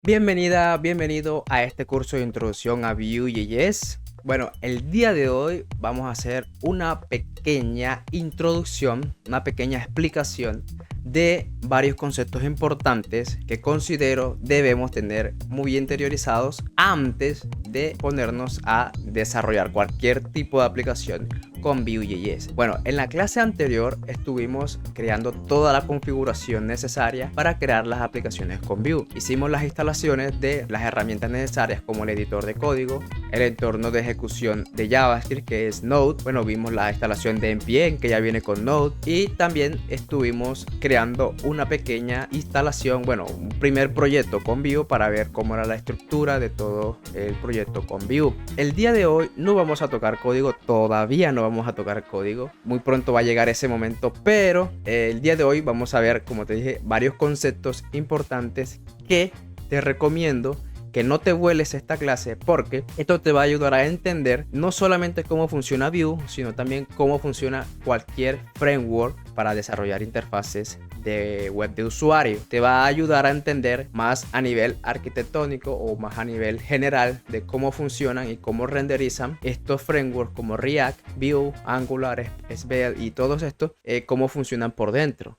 Bienvenida, bienvenido a este curso de introducción a Vue.js. Bueno, el día de hoy vamos a hacer una pequeña introducción, una pequeña explicación de varios conceptos importantes que considero debemos tener muy interiorizados antes de ponernos a desarrollar cualquier tipo de aplicación con Vue.js. Bueno, en la clase anterior estuvimos creando toda la configuración necesaria para crear las aplicaciones con Vue. Hicimos las instalaciones de las herramientas necesarias como el editor de código, el entorno de ejecución de JavaScript que es Node. Bueno, vimos la instalación de npm que ya viene con Node y también estuvimos creando una pequeña instalación, bueno, un primer proyecto con Vue para ver cómo era la estructura de todo el proyecto con Vue. El día de hoy no vamos a tocar código, todavía no vamos a tocar código, muy pronto va a llegar ese momento, pero el día de hoy vamos a ver, como te dije, varios conceptos importantes que te recomiendo que no te vueles esta clase, porque esto te va a ayudar a entender no solamente cómo funciona Vue, sino también cómo funciona cualquier framework para desarrollar interfaces de web de usuario. Te va a ayudar a entender más a nivel arquitectónico o más a nivel general de cómo funcionan y cómo renderizan estos frameworks como React, Vue, Angular, Svelte y todos estos, cómo funcionan por dentro.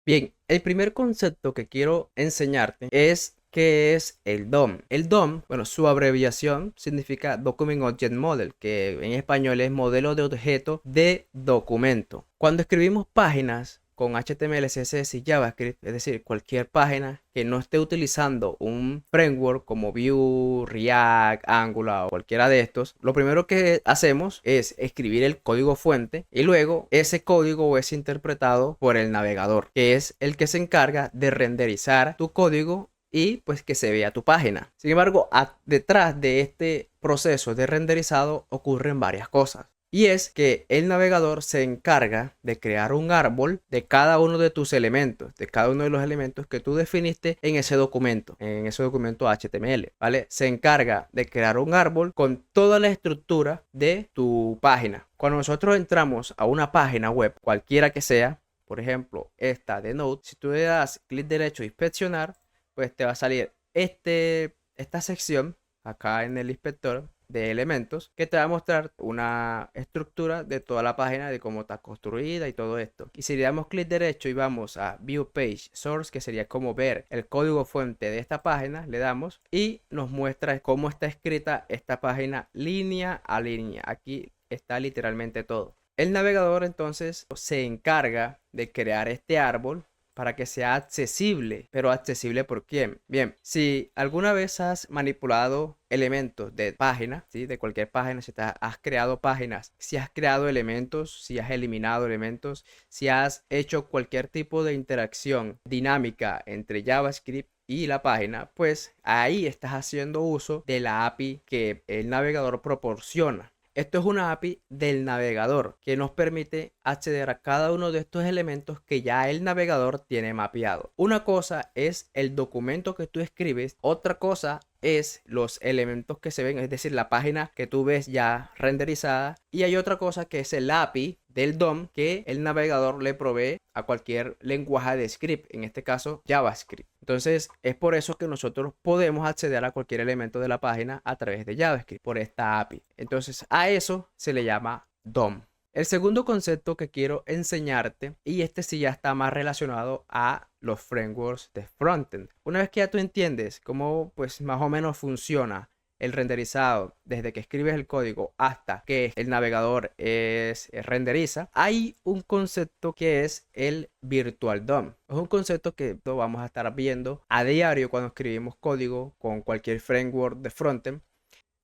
Bien, el primer concepto que quiero enseñarte es ¿qué es el DOM? El DOM, bueno, su abreviación significa Document Object Model, que en español es modelo de objeto de documento. Cuando escribimos páginas con HTML, CSS y JavaScript, es decir, cualquier página que no esté utilizando un framework como Vue, React, Angular o cualquiera de estos, lo primero que hacemos es escribir el código fuente y luego ese código es interpretado por el navegador, que es el que se encarga de renderizar tu código y pues que se vea tu página. Sin embargo, detrás de este proceso de renderizado ocurren varias cosas. Y es que el navegador se encarga de crear un árbol de cada uno de tus elementos, de cada uno de los elementos que tú definiste en ese documento HTML, ¿vale? Se encarga de crear un árbol con toda la estructura de tu página. Cuando nosotros entramos a una página web, cualquiera que sea, por ejemplo, esta de Node, si tú le das clic derecho a inspeccionar, pues te va a salir esta sección acá en el inspector de elementos que te va a mostrar una estructura de toda la página, de cómo está construida y todo esto. Y si le damos clic derecho y vamos a View Page Source, que sería como ver el código fuente de esta página, le damos y nos muestra cómo está escrita esta página línea a línea. Aquí está literalmente todo. El navegador entonces se encarga de crear este árbol para que sea accesible. ¿Pero accesible por quién? Bien, si alguna vez has manipulado elementos de página, ¿sí? De cualquier página, si has creado páginas, si has creado elementos, si has eliminado elementos, si has hecho cualquier tipo de interacción dinámica entre JavaScript y la página, pues ahí estás haciendo uso de la API que el navegador proporciona. Esto es una API del navegador que nos permite acceder a cada uno de estos elementos que ya el navegador tiene mapeado. Una cosa es el documento que tú escribes, otra cosa es los elementos que se ven, es decir, la página que tú ves ya renderizada, y hay otra cosa que es el API del DOM que el navegador le provee a cualquier lenguaje de script, en este caso JavaScript. Entonces es por eso que nosotros podemos acceder a cualquier elemento de la página a través de JavaScript por esta API. Entonces a eso se le llama DOM. El segundo concepto que quiero enseñarte, y este sí ya está más relacionado a los frameworks de frontend. Una vez que ya tú entiendes cómo pues más o menos funciona el renderizado desde que escribes el código hasta que el navegador renderiza, hay un concepto que es el Virtual DOM. Es un concepto que lo vamos a estar viendo a diario cuando escribimos código con cualquier framework de frontend.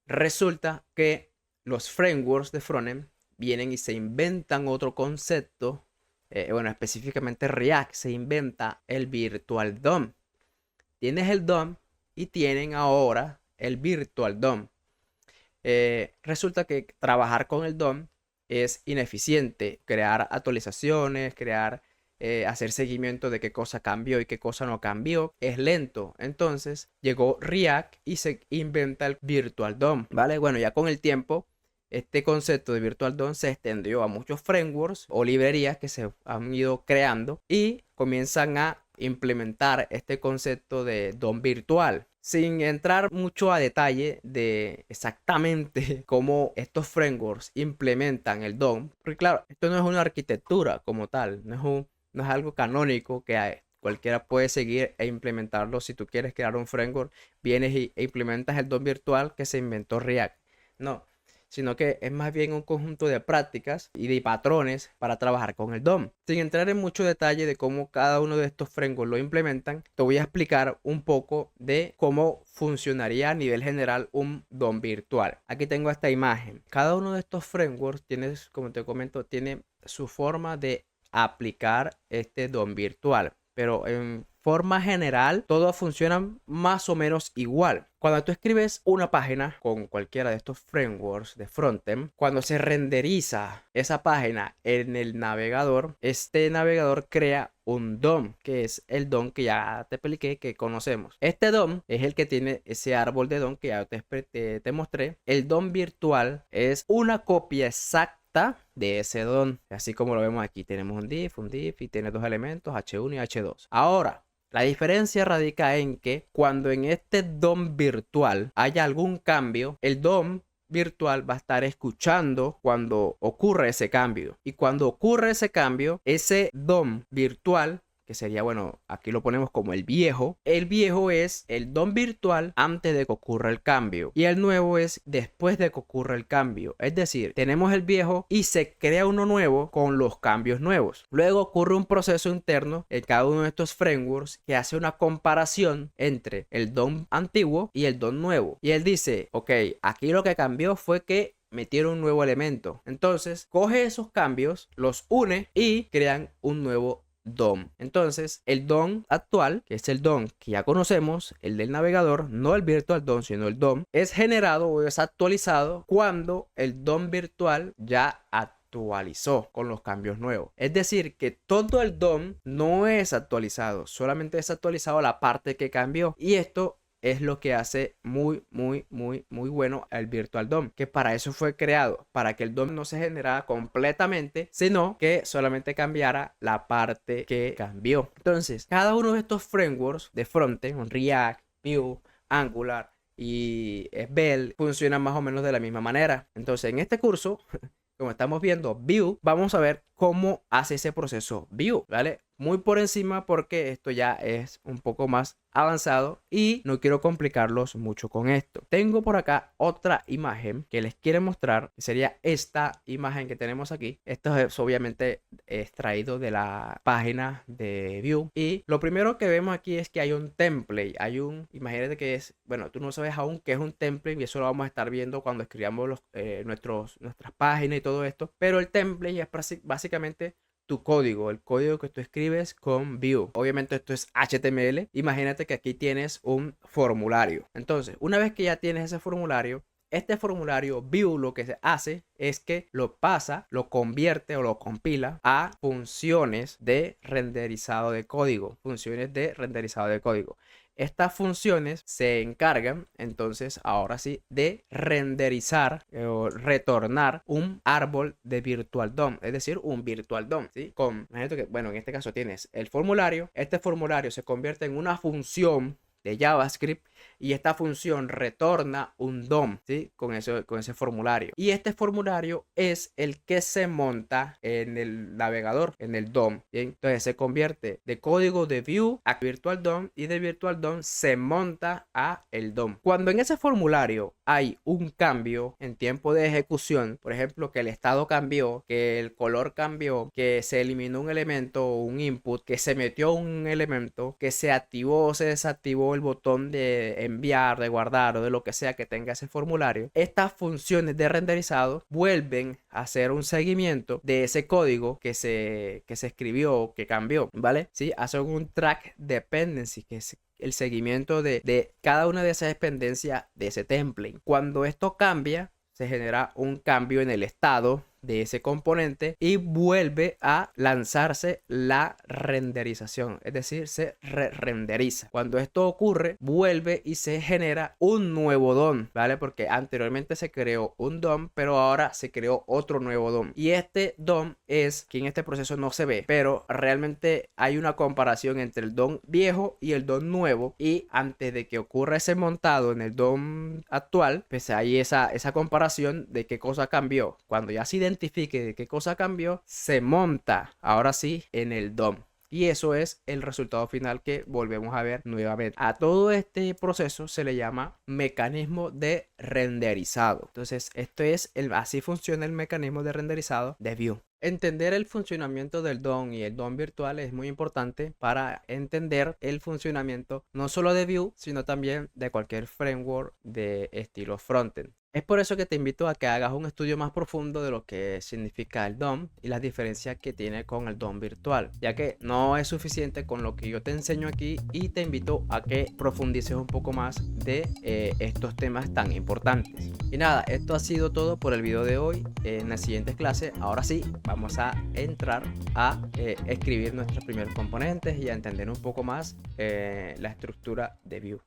Resulta que los frameworks de frontend vienen y se inventan otro concepto. Bueno, específicamente React se inventa el Virtual DOM. Tienes el DOM y tienen ahora el Virtual DOM. Resulta que trabajar con el DOM es ineficiente. Crear actualizaciones, hacer seguimiento de qué cosa cambió y qué cosa no cambió es lento. Entonces llegó React y se inventa el Virtual DOM, ¿vale? Bueno, ya con el tiempo este concepto de Virtual DOM se extendió a muchos frameworks o librerías que se han ido creando y comienzan a implementar este concepto de DOM virtual. sin entrar mucho a detalle de exactamente cómo estos frameworks implementan el DOM, porque claro, esto no es una arquitectura como tal, no es algo canónico que cualquiera puede seguir e implementarlo. Si tú quieres crear un framework, vienes e implementas el DOM virtual que se inventó React. No, sino que es más bien un conjunto de prácticas y de patrones para trabajar con el DOM. Sin entrar en mucho detalle de cómo cada uno de estos frameworks lo implementan, te voy a explicar un poco de cómo funcionaría a nivel general un DOM virtual. Aquí tengo esta imagen. Cada uno de estos frameworks tiene, como te comento, tiene su forma de aplicar este DOM virtual, pero en forma general todos funcionan más o menos igual. Cuando tú escribes una página con cualquiera de estos frameworks de frontend, cuando se renderiza esa página en el navegador, este navegador crea un DOM, que es el DOM que ya te expliqué, que conocemos. Este DOM es el que tiene ese árbol de DOM que ya te mostré. El DOM virtual es una copia exacta de ese DOM, así como lo vemos aquí. Tenemos un div y tiene dos elementos, h1 y h2. Ahora, la diferencia radica en que cuando en este DOM virtual haya algún cambio, el DOM virtual va a estar escuchando cuando ocurre ese cambio. Y cuando ocurre ese cambio, ese DOM virtual, que sería, bueno, aquí lo ponemos como el viejo es el DOM virtual antes de que ocurra el cambio y el nuevo es después de que ocurra el cambio. Es decir, tenemos el viejo y se crea uno nuevo con los cambios nuevos. Luego ocurre un proceso interno en cada uno de estos frameworks que hace una comparación entre el DOM antiguo y el DOM nuevo. Y él dice, ok, aquí lo que cambió fue que metieron un nuevo elemento. Entonces, coge esos cambios, los une y crean un nuevo DOM. Entonces, el DOM actual, que es el DOM que ya conocemos, el del navegador, no el virtual DOM, sino el DOM, es generado o es actualizado cuando el DOM virtual ya actualizó con los cambios nuevos. Es decir, que todo el DOM no es actualizado, solamente es actualizado la parte que cambió. Y esto es lo que hace muy bueno el Virtual DOM, que para eso fue creado, para que el DOM no se generara completamente, sino que solamente cambiara la parte que cambió. Entonces, cada uno de estos frameworks de frontend, React, Vue, Angular y Svelte, funcionan más o menos de la misma manera. Entonces, en este curso, como estamos viendo Vue, vamos a ver cómo hace ese proceso Vue, ¿vale? Muy por encima porque esto ya es un poco más avanzado y no quiero complicarlos mucho con esto. Tengo por acá otra imagen que les quiero mostrar, que sería esta imagen que tenemos aquí. Esto es obviamente extraído de la página de Vue y lo primero que vemos aquí es que hay un template, imagínate que es, bueno, tú no sabes aún qué es un template y eso lo vamos a estar viendo cuando escribamos nuestras páginas y todo esto, pero el template es básicamente tu código, el código que tú escribes con Vue. Obviamente esto es HTML. Imagínate que aquí tienes un formulario. Entonces, una vez que ya tienes ese formulario, este formulario Vue lo que se hace es que lo pasa, lo convierte o lo compila a funciones de renderizado de código. Estas funciones se encargan entonces ahora sí de renderizar o retornar un árbol de Virtual DOM, es decir, un Virtual DOM, ¿sí? Imagínate que, bueno, en este caso tienes el formulario, este formulario se convierte en una función de JavaScript y esta función retorna un DOM, ¿sí? Con ese formulario. Y este formulario es el que se monta en el navegador, en el DOM, ¿bien? Entonces se convierte de código de Vue a Virtual DOM y de Virtual DOM se monta a el DOM. Cuando en ese formulario hay un cambio en tiempo de ejecución, por ejemplo, que el estado cambió, que el color cambió, que se eliminó un elemento o un input, que se metió un elemento, que se activó o se desactivó el botón de enviar, de guardar o de lo que sea que tenga ese formulario, estas funciones de renderizado vuelven a hacer un seguimiento de ese código que se escribió, que cambió, ¿vale? Sí, hacen un track dependency, que es el seguimiento de cada una de esas dependencias de ese template. Cuando esto cambia, se genera un cambio en el estado de ese componente y vuelve a lanzarse la renderización, es decir, se renderiza. Cuando esto ocurre, vuelve y se genera un nuevo DOM, ¿vale? Porque anteriormente se creó un DOM, pero ahora se creó otro nuevo DOM. Y este DOM es que en este proceso no se ve, pero realmente hay una comparación entre el DOM viejo y el DOM nuevo. Y antes de que ocurra ese montado en el DOM actual, pues hay esa comparación de qué cosa cambió. Cuando ya se identifique de qué cosa cambió, se monta ahora sí en el DOM. Y eso es el resultado final que volvemos a ver nuevamente. A todo este proceso se le llama mecanismo de renderizado. Entonces, así funciona el mecanismo de renderizado de Vue. Entender el funcionamiento del DOM y el DOM virtual es muy importante para entender el funcionamiento no solo de Vue, sino también de cualquier framework de estilo frontend. Es por eso que te invito a que hagas un estudio más profundo de lo que significa el DOM y las diferencias que tiene con el DOM virtual, ya que no es suficiente con lo que yo te enseño aquí, y te invito a que profundices un poco más de estos temas tan importantes. Y nada, esto ha sido todo por el video de hoy. En la siguiente clase, ahora sí, vamos a entrar a escribir nuestros primeros componentes y a entender un poco más la estructura de Vue.